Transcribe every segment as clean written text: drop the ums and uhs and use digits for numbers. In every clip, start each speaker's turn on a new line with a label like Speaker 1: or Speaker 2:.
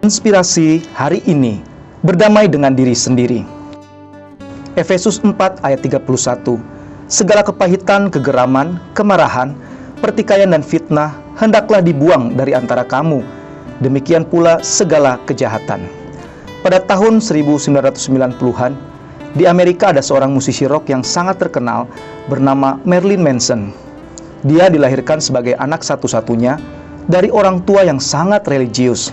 Speaker 1: Inspirasi hari ini, berdamai dengan diri sendiri. Efesus 4 ayat 31. Segala kepahitan, kegeraman, kemarahan, pertikaian dan fitnah hendaklah dibuang dari antara kamu. Demikian pula segala kejahatan. Pada tahun 1990-an, di Amerika ada seorang musisi rock yang sangat terkenal bernama Marilyn Manson. Dia dilahirkan sebagai anak satu-satunya dari orang tua yang sangat religius.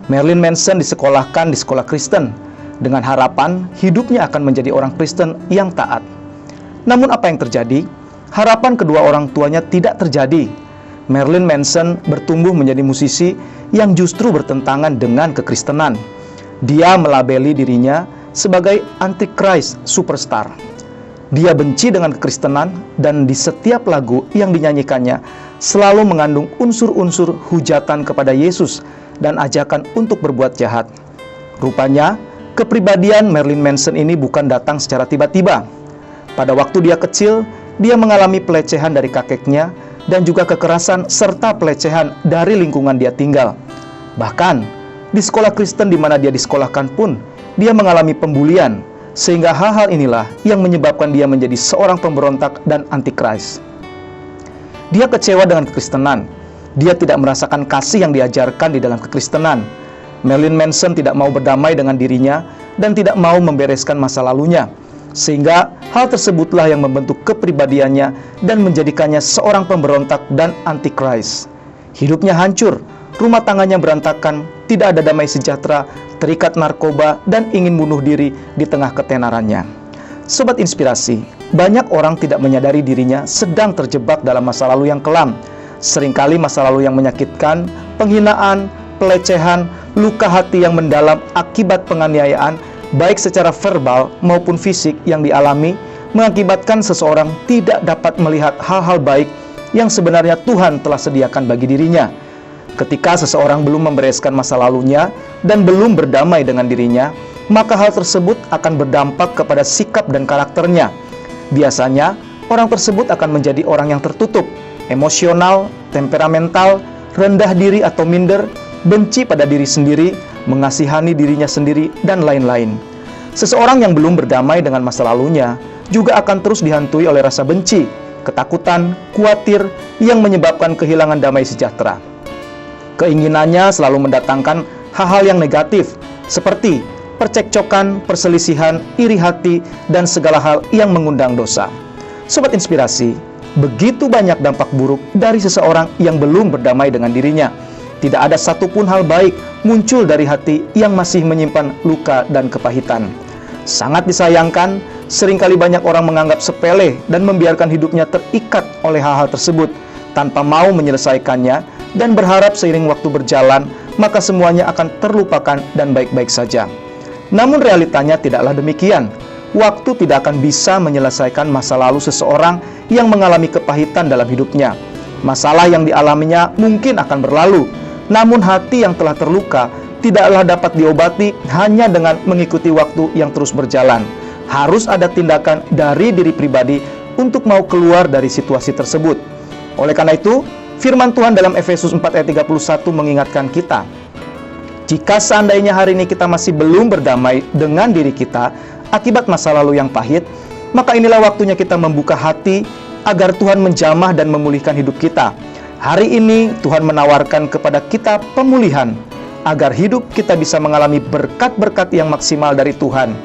Speaker 1: Marilyn Manson disekolahkan di sekolah Kristen dengan harapan hidupnya akan menjadi orang Kristen yang taat. Namun apa yang terjadi? Harapan kedua orang tuanya tidak terjadi. Marilyn Manson bertumbuh menjadi musisi yang justru bertentangan dengan kekristenan. Dia melabeli dirinya sebagai antichrist superstar. Dia benci dengan kekristenan dan di setiap lagu yang dinyanyikannya selalu mengandung unsur-unsur hujatan kepada Yesus dan ajakan untuk berbuat jahat. Rupanya, kepribadian Marilyn Manson ini bukan datang secara tiba-tiba. Pada waktu dia kecil, dia mengalami pelecehan dari kakeknya dan juga kekerasan serta pelecehan dari lingkungan dia tinggal. Bahkan, di sekolah Kristen di mana dia disekolahkan pun, dia mengalami pembulian, sehingga hal-hal inilah yang menyebabkan dia menjadi seorang pemberontak dan antikris. Dia kecewa dengan kekristenan. Dia tidak merasakan kasih yang diajarkan di dalam kekristenan. Marilyn Manson tidak mau berdamai dengan dirinya dan tidak mau membereskan masa lalunya. Sehingga hal tersebutlah yang membentuk kepribadiannya dan menjadikannya seorang pemberontak dan antikris. Hidupnya hancur, rumah tangganya berantakan, tidak ada damai sejahtera, terikat narkoba, dan ingin bunuh diri di tengah ketenarannya. Sobat Inspirasi, banyak orang tidak menyadari dirinya sedang terjebak dalam masa lalu yang kelam. Seringkali masa lalu yang menyakitkan, penghinaan, pelecehan, luka hati yang mendalam akibat penganiayaan, baik secara verbal maupun fisik yang dialami, mengakibatkan seseorang tidak dapat melihat hal-hal baik yang sebenarnya Tuhan telah sediakan bagi dirinya. Ketika seseorang belum membereskan masa lalunya dan belum berdamai dengan dirinya, maka hal tersebut akan berdampak kepada sikap dan karakternya. Biasanya, orang tersebut akan menjadi orang yang tertutup, emosional, temperamental, rendah diri atau minder, benci pada diri sendiri, mengasihani dirinya sendiri, dan lain-lain. Seseorang yang belum berdamai dengan masa lalunya juga akan terus dihantui oleh rasa benci, ketakutan, khawatir yang menyebabkan kehilangan damai sejahtera. Keinginannya selalu mendatangkan hal-hal yang negatif, seperti percekcokan, perselisihan, iri hati, dan segala hal yang mengundang dosa. Sobat Inspirasi, begitu banyak dampak buruk dari seseorang yang belum berdamai dengan dirinya. Tidak ada satupun hal baik muncul dari hati yang masih menyimpan luka dan kepahitan. Sangat disayangkan, seringkali banyak orang menganggap sepele dan membiarkan hidupnya terikat oleh hal-hal tersebut tanpa mau menyelesaikannya dan berharap seiring waktu berjalan, maka semuanya akan terlupakan dan baik-baik saja. Namun realitanya tidaklah demikian. Waktu tidak akan bisa menyelesaikan masa lalu seseorang yang mengalami kepahitan dalam hidupnya. Masalah yang dialaminya mungkin akan berlalu, namun hati yang telah terluka tidaklah dapat diobati hanya dengan mengikuti waktu yang terus berjalan. Harus ada tindakan dari diri pribadi untuk mau keluar dari situasi tersebut. Oleh karena itu, firman Tuhan dalam Efesus 4 ayat 31 mengingatkan kita, jika seandainya hari ini kita masih belum berdamai dengan diri kita akibat masa lalu yang pahit, maka inilah waktunya kita membuka hati agar Tuhan menjamah dan memulihkan hidup kita. Hari ini Tuhan menawarkan kepada kita pemulihan, agar hidup kita bisa mengalami berkat-berkat yang maksimal dari Tuhan.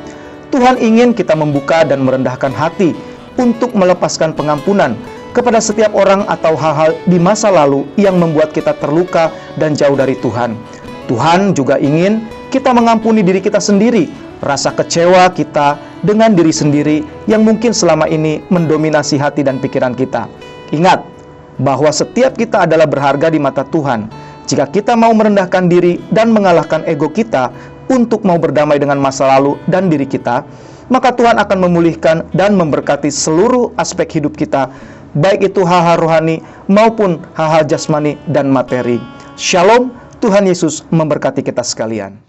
Speaker 1: Tuhan ingin kita membuka dan merendahkan hati untuk melepaskan pengampunan kepada setiap orang atau hal-hal di masa lalu yang membuat kita terluka dan jauh dari Tuhan. Tuhan juga ingin kita mengampuni diri kita sendiri, rasa kecewa kita dengan diri sendiri yang mungkin selama ini mendominasi hati dan pikiran kita. Ingat bahwa setiap kita adalah berharga di mata Tuhan. Jika kita mau merendahkan diri dan mengalahkan ego kita untuk mau berdamai dengan masa lalu dan diri kita, maka Tuhan akan memulihkan dan memberkati seluruh aspek hidup kita, baik itu hal-hal rohani maupun hal-hal jasmani dan materi. Shalom, Tuhan Yesus memberkati kita sekalian.